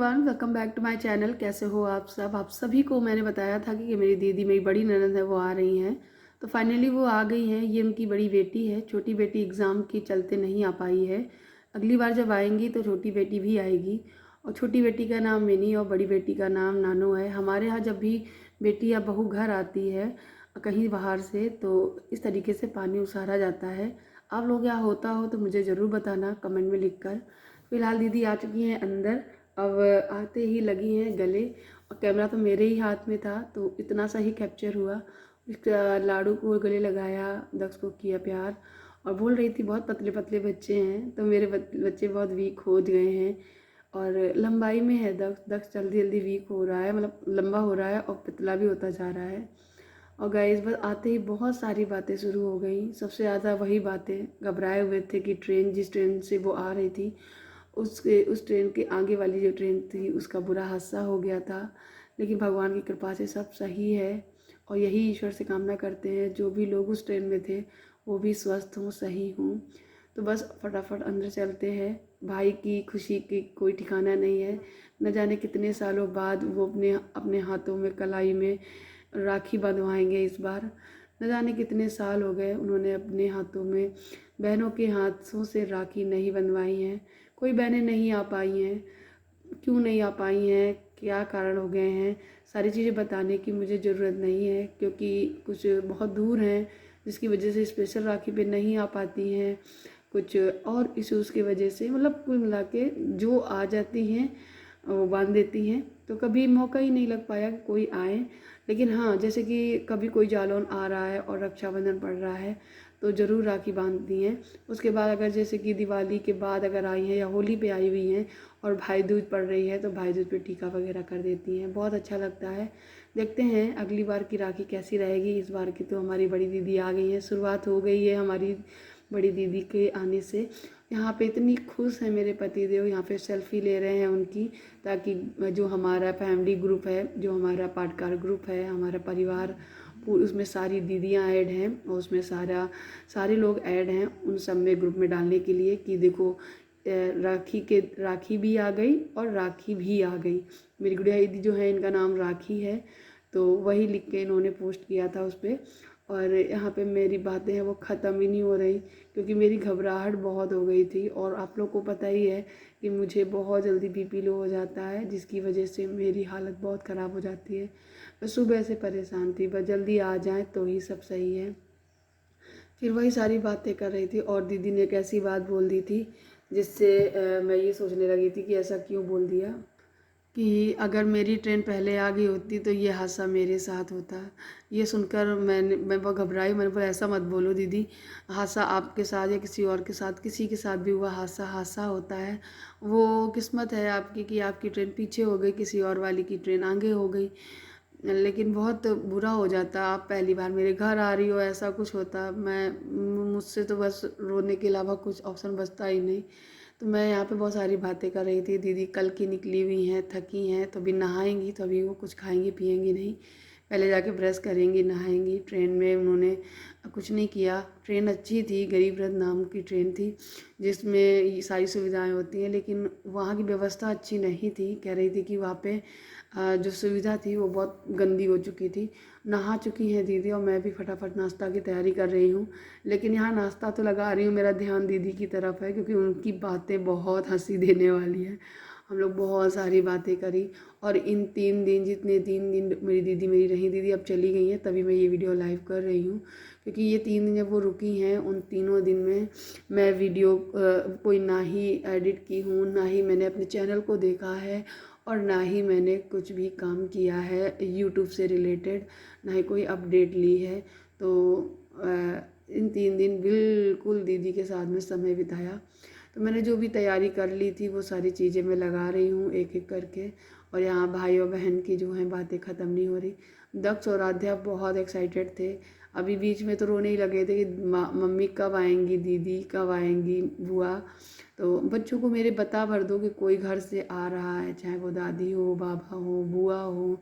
Everyone, welcome back to my channel. कैसे हो आप सब? आप सभी को मैंने बताया था कि मेरी दीदी, मेरी बड़ी ननद है, वो आ रही हैं। तो फाइनली वो आ गई हैं। ये उनकी बड़ी बेटी है। छोटी बेटी एग्ज़ाम के चलते नहीं आ पाई है। अगली बार जब आएंगी तो छोटी बेटी भी आएगी। और छोटी बेटी का नाम मिनी और बड़ी बेटी का नाम नानो है। हमारे यहाँ जब भी बेटी या बहू घर आती है कहीं बाहर से, तो इस तरीके से पानी उसारा जाता है। आप लोग यहाँ होता हो तो मुझे ज़रूर बताना कमेंट में लिखकर। फ़िलहाल दीदी आ चुकी हैं अंदर। अब आते ही लगी हैं गले, और कैमरा तो मेरे ही हाथ में था तो इतना सा ही कैप्चर हुआ। उसका लाडू को गले लगाया, दक्ष को किया प्यार, और बोल रही थी बहुत पतले पतले बच्चे हैं। तो मेरे बच्चे बहुत वीक हो गए हैं और लंबाई में है दक्ष। दक्ष जल्दी जल्दी वीक हो रहा है, मतलब लंबा हो रहा है और पतला भी होता जा रहा है। और गाइस बस आते ही बहुत सारी बातें शुरू हो गई। सबसे ज़्यादा वही बातें, घबराए हुए थे कि जिस ट्रेन से वो आ रही थी उस ट्रेन के आगे वाली जो ट्रेन थी उसका बुरा हादसा हो गया था। लेकिन भगवान की कृपा से सब सही है, और यही ईश्वर से कामना करते हैं जो भी लोग उस ट्रेन में थे वो भी स्वस्थ हों, सही हों। तो बस फटाफट अंदर चलते हैं। भाई की खुशी की कोई ठिकाना नहीं है। न जाने कितने सालों बाद वो अपने अपने हाथों में कलाई में राखी बंधवाएंगे इस बार। न जाने कितने साल हो गए उन्होंने अपने हाथों में बहनों के हाथों से राखी नहीं बंधवाई हैं। कोई बहनें नहीं आ पाई हैं। क्यों नहीं आ पाई हैं, क्या कारण हो गए हैं, सारी चीज़ें बताने की मुझे ज़रूरत नहीं है, क्योंकि कुछ बहुत दूर हैं जिसकी वजह से स्पेशल राखी पे नहीं आ पाती हैं। कुछ और इश्यूज़ की वजह से, मतलब कुल मिला के जो आ जाती हैं वो बांध देती हैं। तो कभी मौका ही नहीं लग पाया कि कोई आए। लेकिन हाँ, जैसे कि कभी कोई जालौन आ रहा है और रक्षाबंधन पड़ रहा है तो ज़रूर राखी बांधती हैं। उसके बाद अगर जैसे कि दिवाली के बाद अगर आई हैं या होली पे आई हुई हैं और भाई दूज पड़ रही है तो भाई दूज पे टीका वगैरह कर देती हैं। बहुत अच्छा लगता है। देखते हैं अगली बार की राखी कैसी रहेगी। इस बार की तो हमारी बड़ी दीदी आ गई हैं, शुरुआत हो गई है हमारी बड़ी दीदी के आने से। यहाँ पे इतनी खुश है मेरे पति देव, यहाँ पे सेल्फी ले रहे हैं उनकी, ताकि जो हमारा फैमिली ग्रुप है, जो हमारा पाटकार ग्रुप है, हमारा परिवार, उसमें सारी दीदियाँ ऐड हैं और उसमें सारे लोग ऐड हैं उन सब में ग्रुप में डालने के लिए कि देखो राखी भी आ गई और राखी भी आ गई। मेरी गुड़िया दीदी जो है इनका नाम राखी है, तो वही लिख के इन्होंने पोस्ट किया था उस पर। और यहाँ पे मेरी बातें हैं वो ख़त्म ही नहीं हो रही, क्योंकि मेरी घबराहट बहुत हो गई थी। और आप लोग को पता ही है कि मुझे बहुत जल्दी बीपी लो हो जाता है, जिसकी वजह से मेरी हालत बहुत ख़राब हो जाती है। मैं सुबह से परेशान थी, बस जल्दी आ जाए तो ही सब सही है। फिर वही सारी बातें कर रही थी और दीदी ने एक ऐसी बात बोल दी थी जिससे मैं ये सोचने लगी थी कि ऐसा क्यों बोल दिया, कि अगर मेरी ट्रेन पहले आ गई होती तो ये हादसा मेरे साथ होता। ये सुनकर मैं बहुत घबराई। मैंने बोला ऐसा मत बोलो दीदी, हादसा आपके साथ या किसी और के साथ, किसी के साथ भी हुआ हादसा हादसा होता है। वो किस्मत है आपकी कि आपकी ट्रेन पीछे हो गई, किसी और वाली की ट्रेन आगे हो गई। लेकिन बहुत बुरा हो जाता, आप पहली बार मेरे घर आ रही हो ऐसा कुछ होता, मुझसे तो बस रोने के अलावा कुछ ऑप्शन बचता ही नहीं। तो मैं यहाँ पे बहुत सारी बातें कर रही थी। दीदी कल की निकली हुई हैं, थकी हैं, तो अभी नहाएंगी, तो अभी वो कुछ खाएंगी पिएंगी नहीं, पहले जाके ब्रश करेंगी, नहाएंगी। ट्रेन में उन्होंने कुछ नहीं किया। ट्रेन अच्छी थी, गरीब रथ नाम की ट्रेन थी जिसमें ये सारी सुविधाएं होती हैं, लेकिन वहाँ की व्यवस्था अच्छी नहीं थी। कह रही थी कि वहाँ पे जो सुविधा थी वो बहुत गंदी हो चुकी थी। नहा चुकी हैं दीदी और मैं भी फटाफट नाश्ता की तैयारी कर रही हूँ। लेकिन यहाँ नाश्ता तो लगा रही हूँ, मेरा ध्यान दीदी की तरफ है, क्योंकि उनकी बातें बहुत हंसी देने वाली है। हम लोग बहुत सारी बातें करी। और इन 3 दिन, जितने 3 दिन मेरी दीदी मेरी रही, दीदी अब चली गई हैं, तभी मैं ये वीडियो लाइव कर रही हूँ। क्योंकि ये 3 दिन जब वो रुकी हैं, उन तीनों दिन में मैं वीडियो कोई ना ही एडिट की हूँ, ना ही मैंने अपने चैनल को देखा है, और ना ही मैंने कुछ भी काम किया है यूट्यूब से रिलेटेड, ना ही कोई अपडेट ली है। तो इन 3 दिन बिल्कुल दीदी के साथ में समय बिताया। तो मैंने जो भी तैयारी कर ली थी वो सारी चीज़ें मैं लगा रही हूँ एक एक करके। और यहाँ भाई और बहन की जो हैं बातें ख़त्म नहीं हो रही। दक्ष और आध्या बहुत एक्साइटेड थे। अभी बीच में तो रोने ही लगे थे कि मम्मी कब आएंगी, दीदी कब आएंगी, बुआ। तो बच्चों को मेरे बता भर दो कि कोई घर से आ रहा है, चाहे वो दादी हो, बाबा हो, बुआ हो,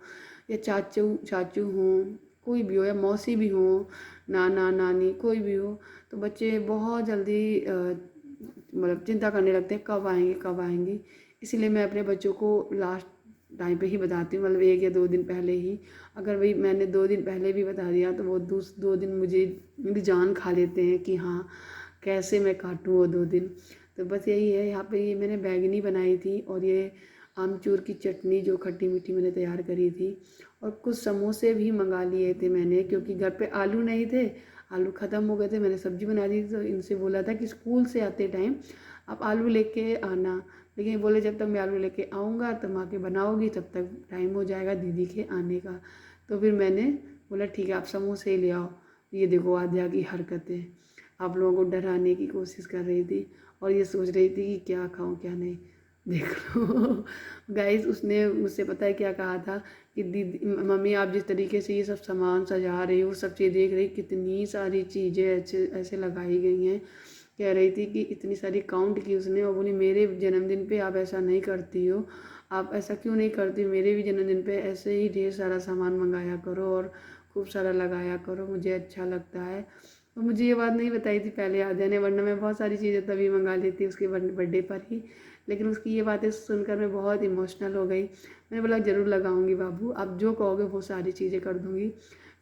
या चाचू चाचू हो, कोई भी हो, या मौसी भी हो, नाना नानी, कोई भी हो। तो बच्चे बहुत जल्दी मतलब चिंता करने लगते हैं कब आएंगी कब आएंगी। इसीलिए मैं अपने बच्चों को लास्ट टाइम पे ही बताती हूँ, मतलब 1 या 2 दिन पहले ही। अगर वही मैंने 2 दिन पहले भी बता दिया तो वो 2 दिन मुझे मेरी जान खा लेते हैं कि हाँ कैसे मैं काटूँ वो 2 दिन। तो बस यही है। यहाँ पे ये मैंने बैंगनी बनाई थी और ये आमचूर की चटनी जो खट्टी मीठी मैंने तैयार करी थी, और कुछ समोसे भी मंगा लिए थे मैंने, क्योंकि घर पे आलू नहीं थे, आलू ख़त्म हो गए थे। मैंने सब्ज़ी बना दी थी, तो इनसे बोला था कि स्कूल से आते टाइम आप आलू लेके आना, लेकिन बोले जब तक मैं आलू लेके आऊँगा तब माँ के बनाओगी, तब तक टाइम हो जाएगा दीदी के आने का। तो फिर मैंने बोला ठीक है आप समोसे ही ले आओ। ये देखो आद्या की हरकतें, आप लोगों को डराने की कोशिश कर रही थी और ये सोच रही थी कि क्या खाऊं क्या नहीं। देख लो गाइस, उसने मुझसे पता है क्या कहा था कि दीदी मम्मी आप जिस तरीके से ये सब सामान सजा रही हो, सब चीज़ देख रही, कितनी सारी चीज़ें ऐसे ऐसे लगाई गई हैं। कह रही थी कि इतनी सारी काउंट की उसने, और बोली मेरे जन्मदिन पे आप ऐसा नहीं करती हो, आप ऐसा क्यों नहीं करती, मेरे भी जन्मदिन पे ऐसे ही ढेर सारा सामान मंगाया करो और खूब सारा लगाया करो, मुझे अच्छा लगता है। तो मुझे ये बात नहीं बताई थी पहले आद्या ने, वरना मैं बहुत सारी चीज़ें तभी मंगा लेती उसके बर्थडे पर ही। लेकिन उसकी ये बातें सुनकर मैं बहुत इमोशनल हो गई। मैंने बोला ज़रूर लगाऊंगी बाबू, आप जो कहोगे वो सारी चीज़ें कर दूंगी,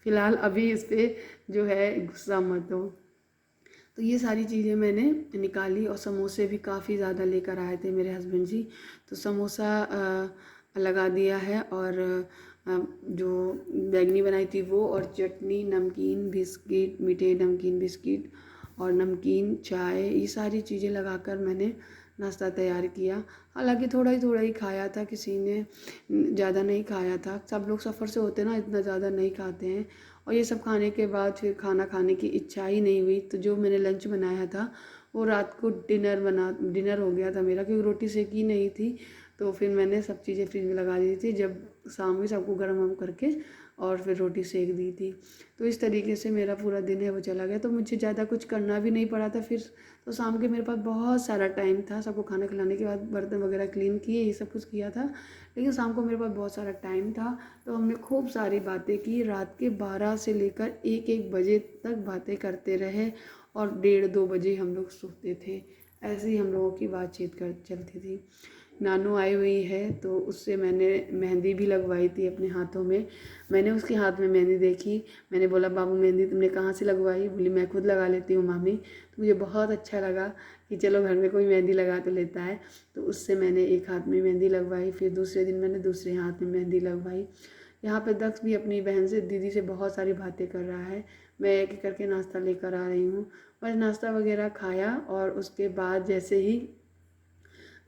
फ़िलहाल अभी इस पर जो है गुस्सा मत हो। तो ये सारी चीज़ें मैंने निकाली, और समोसे भी काफ़ी ज़्यादा लेकर आए थे मेरे हस्बैंड जी। तो समोसा लगा दिया है, और जो बैंगनी बनाई थी वो, और चटनी, नमकीन बिस्किट, मीठे नमकीन बिस्किट और नमकीन चाय, ये सारी चीज़ें लगाकर मैंने नाश्ता तैयार किया। हालांकि थोड़ा ही खाया था, किसी ने ज़्यादा नहीं खाया था। सब लोग सफ़र से होते ना इतना ज़्यादा नहीं खाते हैं, और ये सब खाने के बाद फिर खाना खाने की इच्छा ही नहीं हुई। तो जो मैंने लंच बनाया था वो रात को डिनर हो गया था मेरा, क्योंकि रोटी सेकी नहीं थी। तो फिर मैंने सब चीज़ें फ्रिज में लगा दी थी, जब शाम में सबको गर्म वर्म करके और फिर रोटी सेक दी थी। तो इस तरीके से मेरा पूरा दिन है वो चला गया। तो मुझे ज़्यादा कुछ करना भी नहीं पड़ा था फिर। तो शाम के मेरे पास बहुत सारा टाइम था, सबको खाना खिलाने के बाद बर्तन वगैरह क्लीन किए, ये सब कुछ किया था। लेकिन शाम को मेरे पास बहुत सारा टाइम था, तो हमने खूब सारी बातें की। रात के 12 से लेकर 1-1 बजे तक बातें करते रहे, और 1:30-2 बजे हम लोग सोते थे। ऐसे ही हम लोगों की बातचीत कर चलती थी। नानू आई हुई है, तो उससे मैंने मेहंदी भी लगवाई थी अपने हाथों में। मैंने उसके हाथ में मेहंदी देखी, मैंने बोला बाबू मेहंदी तुमने कहाँ से लगवाई? बोली मैं खुद लगा लेती हूँ मामी। तो मुझे बहुत अच्छा लगा कि चलो घर में कोई मेहंदी लगा तो लेता है। तो उससे मैंने एक हाथ में मेहंदी लगवाई, फिर दूसरे दिन मैंने दूसरे हाथ में मेहंदी लगवाई। यहाँ पे दक्ष भी अपनी बहन से, दीदी से बहुत सारी बातें कर रहा है। मैं एक एक करके नाश्ता लेकर आ रही हूँ। बस नाश्ता वगैरह खाया, और उसके बाद जैसे ही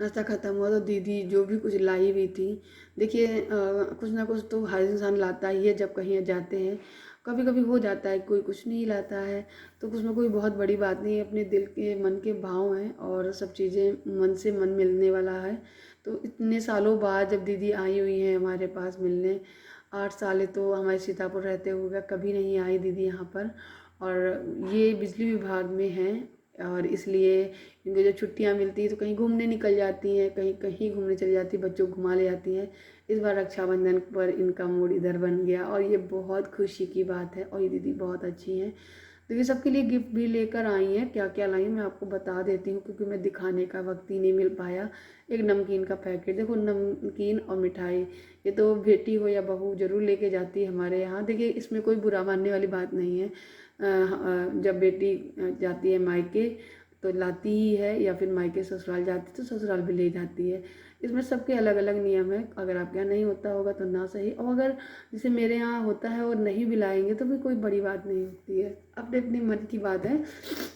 नाश्ता ख़त्म हुआ तो दीदी जो भी कुछ लाई हुई थी, देखिए कुछ ना कुछ तो हर इंसान लाता ही है जब कहीं जाते हैं। कभी कभी हो जाता है कोई कुछ नहीं लाता है, तो कुछ में कोई बहुत बड़ी बात नहीं है, अपने दिल के मन के भाव हैं और सब चीज़ें मन से मन मिलने वाला है। तो इतने सालों बाद जब दीदी आई हुई हैं हमारे पास मिलने, 8 साल तो हमारे सीतापुर रहते हुए कभी नहीं आई दीदी यहाँ पर। और ये बिजली विभाग में हैं, और इसलिए इनको जब छुट्टियां मिलती हैं तो कहीं घूमने निकल जाती हैं, कहीं कहीं घूमने चली जाती, बच्चों को घुमा ले जाती हैं। इस बार रक्षाबंधन पर इनका मूड इधर बन गया, और ये बहुत खुशी की बात है। और ये दीदी बहुत अच्छी हैं, तो ये सबके लिए गिफ्ट भी लेकर आई हैं। क्या क्या लाई हैं मैं आपको बता देती हूँ, क्योंकि मैं दिखाने का वक्त ही नहीं मिल पाया। एक नमकीन का पैकेट, देखो नमकीन और मिठाई, ये तो बेटी हो या बहू ज़रूर लेके जाती है हमारे यहाँ। देखिए इसमें कोई बुरा मानने वाली बात नहीं है। जब बेटी जाती है मायके तो लाती ही है, या फिर मायके ससुराल जाती तो ससुराल भी ले जाती है। इसमें सबके अलग अलग नियम है, अगर आपके यहाँ नहीं होता होगा तो ना सही, और अगर जैसे मेरे यहाँ होता है और नहीं भी लाएंगे तो भी कोई बड़ी बात नहीं होती है। अपने अपने मन की बात है,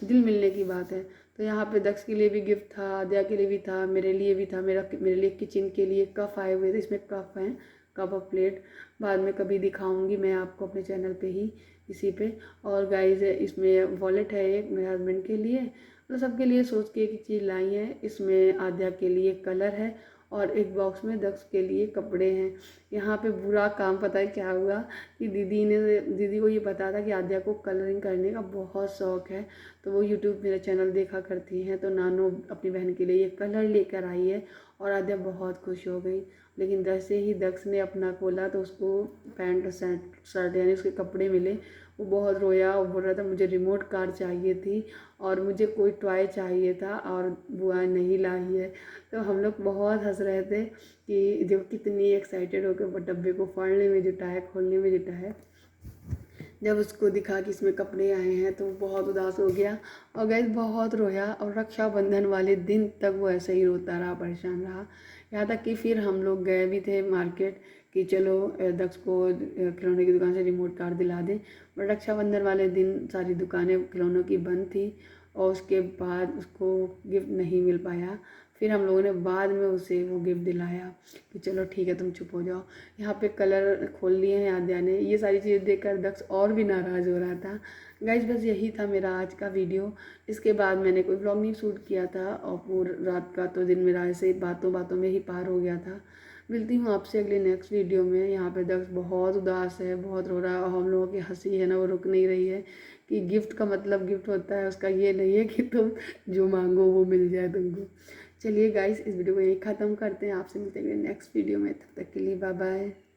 दिल मिलने की बात है। तो यहाँ पे दक्ष के लिए भी गिफ्ट था, आद्या के लिए भी था, मेरे लिए भी था। मेरे लिए किचन के लिए कप आए हुए थे, इसमें कप हैं, कप और प्लेट। बाद में कभी दिखाऊंगी मैं आपको अपने चैनल पे ही, इसी पे। और गाइस इसमें वॉलेट है एक मेरे हस्बैंड के लिए, मतलब सबके लिए सोच के एक चीज़ लाई है। इसमें आद्या के लिए कलर है, और एक बॉक्स में दक्ष के लिए कपड़े हैं। यहाँ पे बुरा काम पता है क्या हुआ कि दीदी को ये पता था कि आद्या को कलरिंग करने का बहुत शौक़ है, तो वो यूट्यूब मेरा चैनल देखा करती हैं। तो नानू अपनी बहन के लिए ये कलर लेकर आई है, और आद्या बहुत खुश हो गई। लेकिन जैसे ही दक्ष ने अपना खोला तो उसको पैंट शर्ट यानी उसके कपड़े मिले, वो बहुत रोया और बोल रहा था मुझे रिमोट कार चाहिए थी और मुझे कोई टॉय चाहिए था और बुआ नहीं लाई है। तो हम लोग बहुत हंस रहे थे कि जो कितनी एक्साइटेड होकर वो डब्बे को फाड़ने में जुटा है, खोलने में जुटा है। जब उसको दिखा कि इसमें कपड़े आए हैं तो वो बहुत उदास हो गया और गाइस बहुत रोया और रक्षाबंधन वाले दिन तक वो ऐसे ही रोता रहा, परेशान रहा। यहाँ तक कि फिर हम लोग गए भी थे मार्केट कि चलो दक्ष को खिलौने की दुकान से रिमोट कार दिला दें, बट रक्षाबंधन वाले दिन सारी दुकानें खिलौनों की बंद थी और उसके बाद उसको गिफ्ट नहीं मिल पाया। फिर हम लोगों ने बाद में उसे वो गिफ्ट दिलाया कि चलो ठीक है तुम चुप हो जाओ। यहाँ पे कलर खोल लिए हैं आद्या ने। ये सारी चीज़ें देखकर दक्ष और भी नाराज़ हो रहा था। गाइज बस यही था मेरा आज का वीडियो। इसके बाद मैंने कोई व्लॉग नहीं शूट किया था और पूरी रात का तो दिन मेरा ऐसे ही बातों बातों में ही पार हो गया था। मिलती हूँ आपसे अगले नेक्स्ट वीडियो में। यहाँ पे दक्ष बहुत उदास है, बहुत रो रहा है और हम लोगों की हंसी है ना वो रुक नहीं रही है कि गिफ्ट का मतलब गिफ्ट होता है, उसका ये नहीं है कि तुम जो मांगो वो मिल जाए तुमको। चलिए गाइस इस वीडियो को यही ख़त्म करते हैं। आपसे मिलते हैं नेक्स्ट वीडियो में, तब तक के लिए बाय बाय।